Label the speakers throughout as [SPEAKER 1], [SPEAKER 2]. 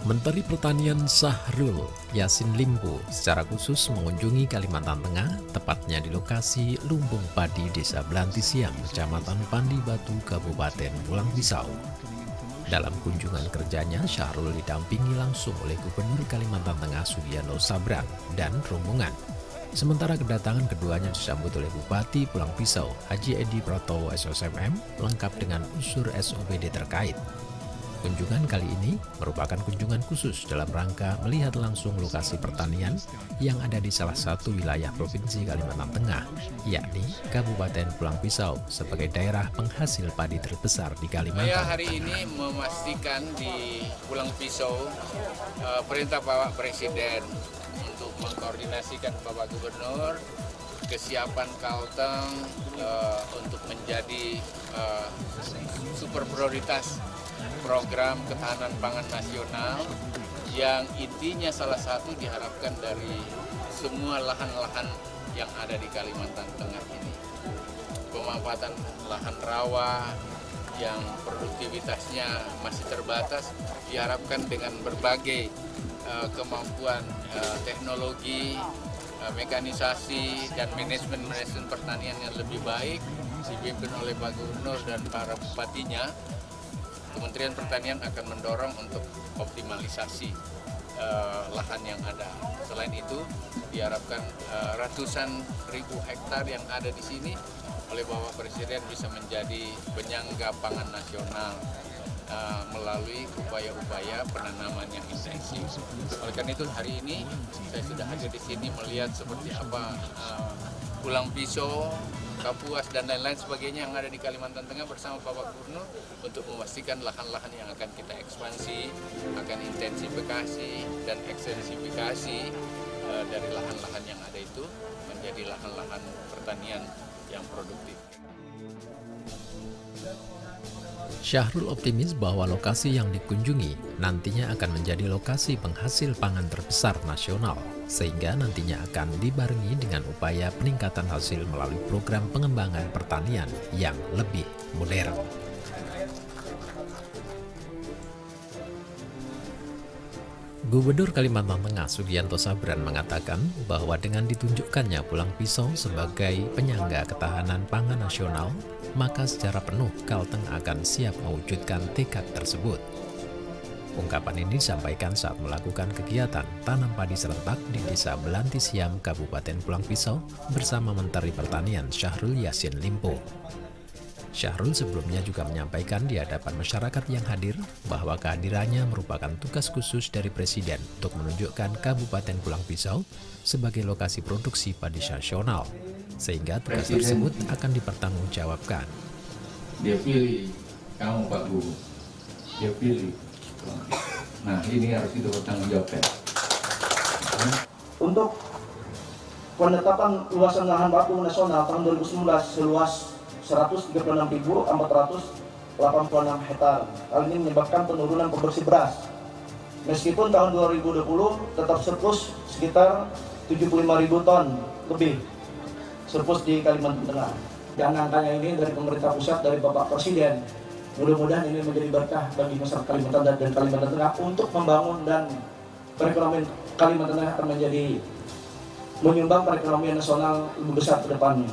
[SPEAKER 1] Menteri Pertanian Syahrul Yassin Limpo secara khusus mengunjungi Kalimantan Tengah, tepatnya di lokasi Lumbung Padi Desa Belanti Siam, Kecamatan Pandi Batu, Kabupaten Pulang Pisau. Dalam kunjungan kerjanya, Syahrul didampingi langsung oleh Gubernur Kalimantan Tengah Sugianto Sabran dan rombongan. Sementara kedatangan keduanya disambut oleh Bupati Pulang Pisau, Haji Edi Pratowo SOSMM, lengkap dengan unsur SOPD terkait. Kunjungan kali ini merupakan kunjungan khusus dalam rangka melihat langsung lokasi pertanian yang ada di salah satu wilayah Provinsi Kalimantan Tengah, yakni Kabupaten Pulang Pisau sebagai daerah penghasil padi terbesar di Kalimantan Tengah.
[SPEAKER 2] Saya hari ini memastikan di Pulang Pisau perintah Bapak Presiden untuk mengkoordinasikan Bapak Gubernur kesiapan Kalteng untuk menjadi super prioritas program ketahanan pangan nasional yang intinya salah satu diharapkan dari semua lahan-lahan yang ada di Kalimantan Tengah ini. Pemanfaatan lahan rawa yang produktivitasnya masih terbatas diharapkan dengan berbagai kemampuan teknologi, mekanisasi, dan manajemen pertanian yang lebih baik dipimpin oleh Pak Gubernur dan para bupatinya. Kementerian Pertanian akan mendorong untuk optimalisasi lahan yang ada. Selain itu, diharapkan ratusan ribu hektar yang ada di sini oleh Bapak Presiden bisa menjadi penyangga pangan nasional melalui upaya-upaya penanaman yang intensif. Oleh karena itu, hari ini saya sudah hadir di sini melihat seperti apa Pulang Pisau, Kapuas, dan lain-lain sebagainya yang ada di Kalimantan Tengah bersama Bapak Gubernur untuk memastikan lahan-lahan yang akan kita ekspansi, akan intensifikasi dan ekstensifikasi dari lahan-lahan yang ada itu menjadi lahan-lahan pertanian yang produktif.
[SPEAKER 1] Syahrul optimis bahwa lokasi yang dikunjungi nantinya akan menjadi lokasi penghasil pangan terbesar nasional, sehingga nantinya akan dibarengi dengan upaya peningkatan hasil melalui program pengembangan pertanian yang lebih modern. Gubernur Kalimantan Tengah Sugianto Sabran mengatakan bahwa dengan ditunjukkannya Pulang Pisau sebagai penyangga ketahanan pangan nasional, maka secara penuh Kalteng akan siap mewujudkan tekad tersebut. Ungkapan ini disampaikan saat melakukan kegiatan tanam padi serentak di Desa Belanti Siam, Kabupaten Pulang Pisau bersama Menteri Pertanian Syahrul Yassin Limpo. Syahrul sebelumnya juga menyampaikan di hadapan masyarakat yang hadir bahwa kehadirannya merupakan tugas khusus dari Presiden untuk menunjukkan Kabupaten Pulang Pisau sebagai lokasi produksi padi nasional, sehingga tugas tersebut akan dipertanggungjawabkan.
[SPEAKER 3] Dia pilih kamu Pak Guru, dia pilih. Nah ini harus kita bertanggungjawabkan.
[SPEAKER 4] Untuk penetapan luasan lahan baku nasional tahun 2019 seluas 136.486 hektar. Hal ini menyebabkan penurunan produksi beras. Meskipun tahun 2020 tetap surplus sekitar 75.000 ton lebih surplus di Kalimantan Tengah. Dan angkanya ini dari pemerintah pusat, dari Bapak Presiden. Mudah-mudahan ini menjadi berkah bagi masyarakat Kalimantan dan Kalimantan Tengah untuk membangun, dan perekonomian Kalimantan Tengah akan menjadi menyumbang perekonomian nasional lebih besar ke depannya.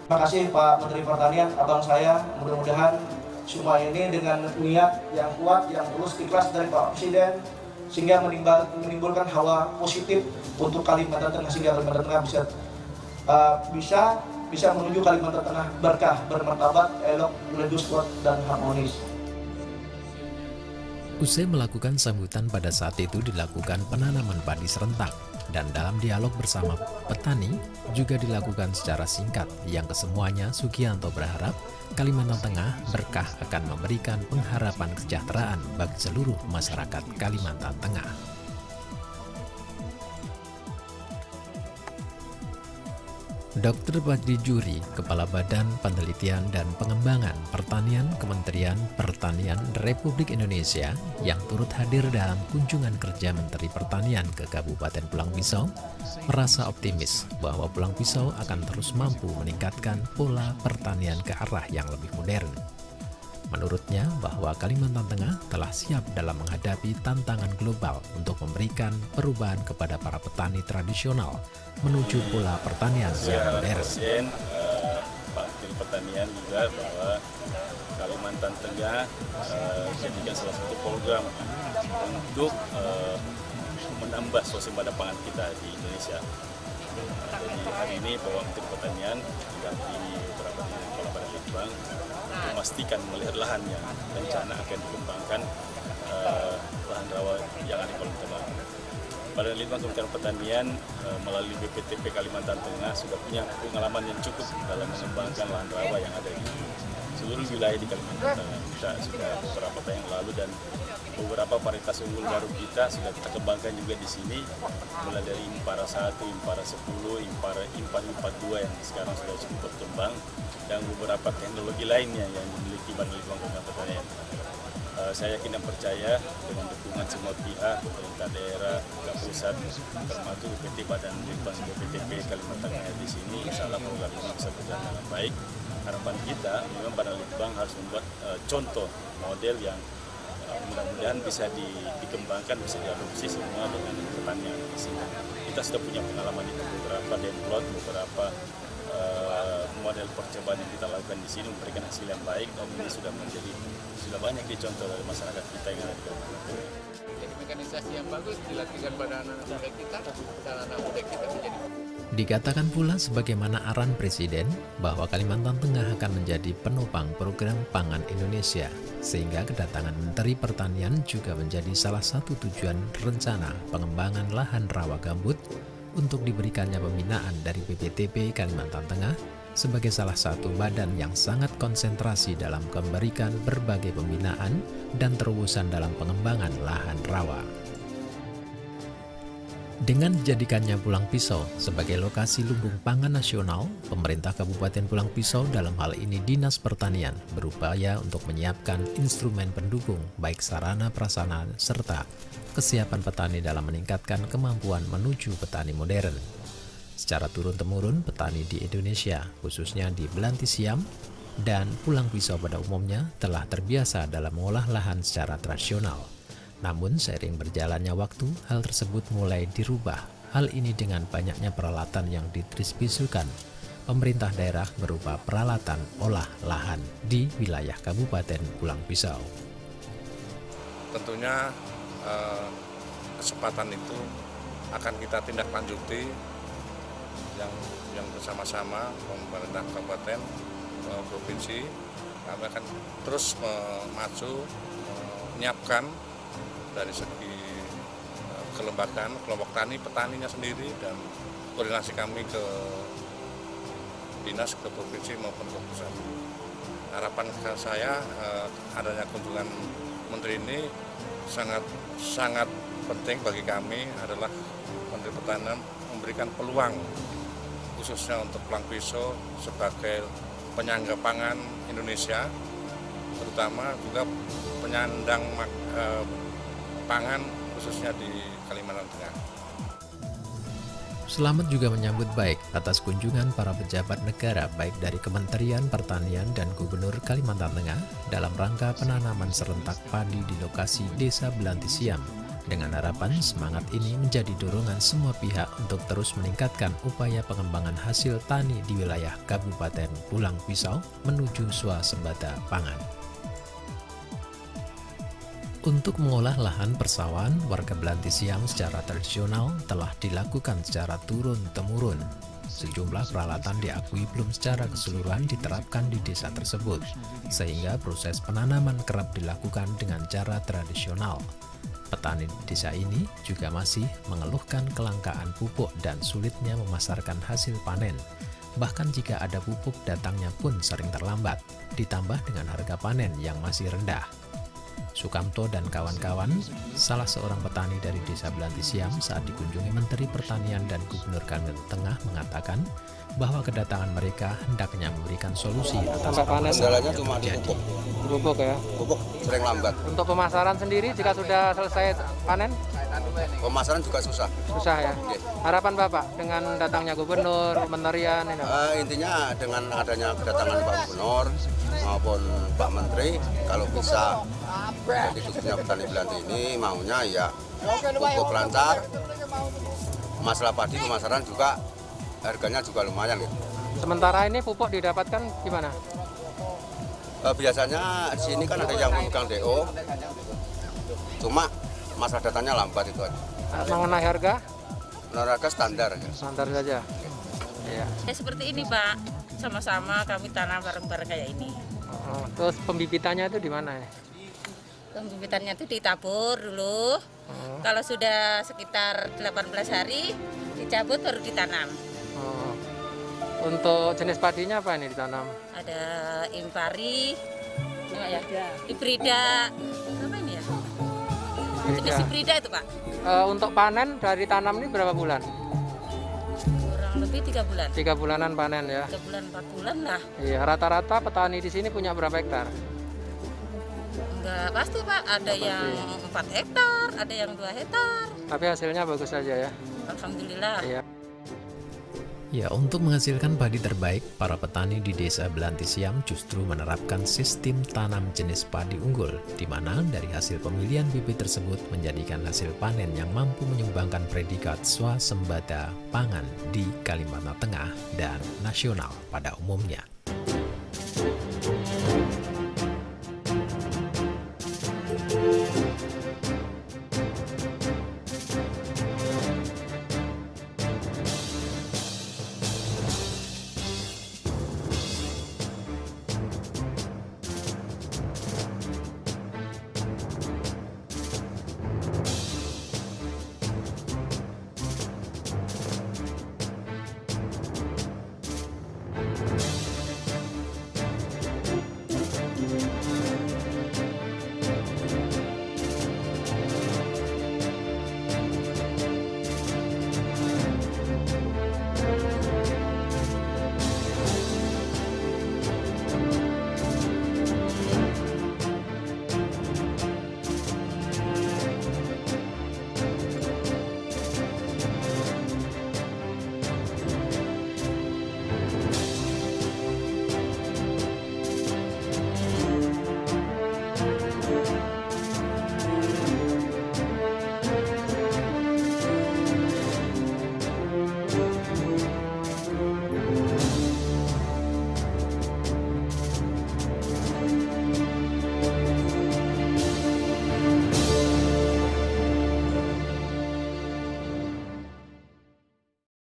[SPEAKER 4] Terima kasih Pak Menteri Pertanian, abang saya. Mudah-mudahan semua ini dengan niat yang kuat, yang tulus, ikhlas dari Pak Presiden, sehingga menimbulkan hawa positif untuk Kalimantan Tengah, sehingga Kalimantan Tengah bisa menuju Kalimantan Tengah berkah, bermartabat, elok, religius, kuat, dan harmonis.
[SPEAKER 1] Usai melakukan sambutan, pada saat itu dilakukan penanaman padi serentak, dan dalam dialog bersama petani juga dilakukan secara singkat, yang kesemuanya Sugianto berharap Kalimantan Tengah berkah akan memberikan pengharapan kesejahteraan bagi seluruh masyarakat Kalimantan Tengah. Dr. Badri Juri, Kepala Badan Penelitian dan Pengembangan Pertanian Kementerian Pertanian Republik Indonesia yang turut hadir dalam kunjungan kerja Menteri Pertanian ke Kabupaten Pulang Pisau, merasa optimis bahwa Pulang Pisau akan terus mampu meningkatkan pola pertanian ke arah yang lebih modern. Menurutnya bahwa Kalimantan Tengah telah siap dalam menghadapi tantangan global untuk memberikan perubahan kepada para petani tradisional menuju pola pertanian yang modern.
[SPEAKER 5] Pak Menteri Pertanian juga bahwa Kalimantan Tengah jadikan salah satu program untuk menambah swasembada pangan kita di Indonesia. Jadi hari ini Bapak Menteri Pertanian didampingi beberapa kepala Badan Litbang memastikan melihat lahan yang rencana akan dikembangkan lahan rawa yang ada di Kalimantan Tengah. Badan Litbang Kementerian Pertanian melalui BPTP Kalimantan Tengah sudah punya pengalaman yang cukup dalam mengembangkan lahan rawa yang ada di seluruh wilayah di Kalimantan Tengah. Kita sudah beberapa tahun yang lalu dan beberapa varietas unggul baru kita sudah kita kembangkan juga di sini, mulai dari Impara 1, Impara 10, Impara 2 yang sekarang sudah cukup berkembang, dan beberapa teknologi lainnya yang dimiliki Badan Litbang Kementerian Pertanian. Saya yakin dan percaya dengan dukungan semua pihak, pemerintah daerah, pusat, termasuk BPT Badan Litbang BPTP Kalimantan Tengah di sini, insya Allah program ini bisa berjalan dengan baik. Harapan kita memang Badan Litbang harus membuat contoh model yang mudah-mudahan bisa dikembangkan, bisa diadopsi semua dengan pertanian di sini. Kita sudah punya pengalaman itu, beberapa demplot, beberapa model percobaan yang kita lakukan di sini memberikan hasil yang baik, dan ini sudah banyak dicontoh dari masyarakat kita yang ada di Kalimantan.
[SPEAKER 2] Jadi mekanisasi yang bagus dilakukan pada anak-anak muda kita, dan anak muda kita menjadi.
[SPEAKER 1] Dikatakan pula sebagaimana arahan Presiden bahwa Kalimantan Tengah akan menjadi penopang program pangan Indonesia, sehingga kedatangan Menteri Pertanian juga menjadi salah satu tujuan rencana pengembangan lahan rawa gambut untuk diberikannya pembinaan dari BPTP Kalimantan Tengah sebagai salah satu badan yang sangat konsentrasi dalam memberikan berbagai pembinaan dan terobosan dalam pengembangan lahan rawa. Dengan dijadikannya Pulang Pisau sebagai lokasi lumbung pangan nasional, pemerintah Kabupaten Pulang Pisau dalam hal ini Dinas Pertanian berupaya untuk menyiapkan instrumen pendukung baik sarana prasarana serta kesiapan petani dalam meningkatkan kemampuan menuju petani modern. Secara turun-temurun, petani di Indonesia, khususnya di Belanti Siam dan Pulang Pisau pada umumnya, telah terbiasa dalam mengolah lahan secara tradisional. Namun, seiring berjalannya waktu, hal tersebut mulai dirubah. Hal ini dengan banyaknya peralatan yang didistribusikan pemerintah daerah berupa peralatan olah lahan di wilayah Kabupaten Pulang Pisau.
[SPEAKER 6] Tentunya kesempatan itu akan kita tindak lanjuti yang bersama-sama pemerintah kabupaten, provinsi. Kami akan terus maju menyiapkan dari segi kelembagaan, kelompok tani, petaninya sendiri, dan koordinasi kami ke dinas, ke provinsi maupun ke pusat. Harapan saya adanya kunjungan menteri ini sangat penting bagi kami adalah Menteri Pertanian memberikan peluang khususnya untuk Pulang Pisau sebagai penyangga pangan Indonesia, terutama juga penyandang pangan khususnya di Kalimantan Tengah.
[SPEAKER 1] Selamat juga menyambut baik atas kunjungan para pejabat negara baik dari Kementerian Pertanian dan Gubernur Kalimantan Tengah dalam rangka penanaman serentak padi di lokasi Desa Belanti Siam, dengan harapan semangat ini menjadi dorongan semua pihak untuk terus meningkatkan upaya pengembangan hasil tani di wilayah Kabupaten Pulang Pisau menuju swasembada pangan. Untuk mengolah lahan persawahan, warga Belanti Siam secara tradisional telah dilakukan secara turun-temurun. Sejumlah peralatan diakui belum secara keseluruhan diterapkan di desa tersebut, sehingga proses penanaman kerap dilakukan dengan cara tradisional. Petani di desa ini juga masih mengeluhkan kelangkaan pupuk dan sulitnya memasarkan hasil panen. Bahkan jika ada pupuk, datangnya pun sering terlambat, ditambah dengan harga panen yang masih rendah. Sukamto dan kawan-kawan, salah seorang petani dari Desa Belanti Siam saat dikunjungi Menteri Pertanian dan Gubernur Kalimantan Tengah mengatakan bahwa kedatangan mereka hendaknya memberikan solusi atas
[SPEAKER 7] kendalanya cuma di pupuk ya. Pupuk sering lambat.
[SPEAKER 8] Untuk pemasaran sendiri jika sudah selesai panen?
[SPEAKER 7] pemasaran juga susah.
[SPEAKER 8] Susah ya. Harapan Bapak dengan datangnya gubernur, kementerian ini?
[SPEAKER 7] Intinya dengan adanya kedatangan Pak Gubernur maupun Pak Menteri, kalau bisa jadi khususnya petani Belanti ini maunya ya pupuk lancar, masalah padi pemasaran juga harganya juga lumayan gitu.
[SPEAKER 8] Sementara ini pupuk didapatkan gimana?
[SPEAKER 7] Biasanya di sini kan ada yang memegang DO, cuma masalah datanya lambat itu aja.
[SPEAKER 8] Mengenai harga?
[SPEAKER 7] Menurut harga standar. Ya.
[SPEAKER 8] Standar saja. Iya.
[SPEAKER 9] Ya seperti ini Pak, sama-sama kami tanam bareng-bareng kayak ini.
[SPEAKER 8] Terus pembibitannya itu di mana ya?
[SPEAKER 9] Pembibitannya itu ditabur dulu. Kalau sudah sekitar 18 hari dicabut baru ditanam.
[SPEAKER 8] Untuk jenis padinya apa ini ditanam?
[SPEAKER 9] Ada impari, hibrida, apa ini ya? Jenis hibrida itu Pak.
[SPEAKER 8] Untuk panen dari tanam ini berapa bulan?
[SPEAKER 9] Kurang lebih 3 bulan.
[SPEAKER 8] 3 bulanan panen ya?
[SPEAKER 9] 3 bulan, 4 bulan lah.
[SPEAKER 8] Iya, rata-rata petani di sini punya berapa hektar?
[SPEAKER 9] Enggak pasti Pak, ada yang 4 hektar, ada yang 2 hektar.
[SPEAKER 8] Tapi hasilnya bagus saja ya?
[SPEAKER 9] Alhamdulillah.
[SPEAKER 8] Iya.
[SPEAKER 1] Ya, untuk menghasilkan padi terbaik, para petani di Desa Belanti Siam justru menerapkan sistem tanam jenis padi unggul, di mana dari hasil pemilihan bibit tersebut menjadikan hasil panen yang mampu menyumbangkan predikat swasembada pangan di Kalimantan Tengah dan nasional pada umumnya.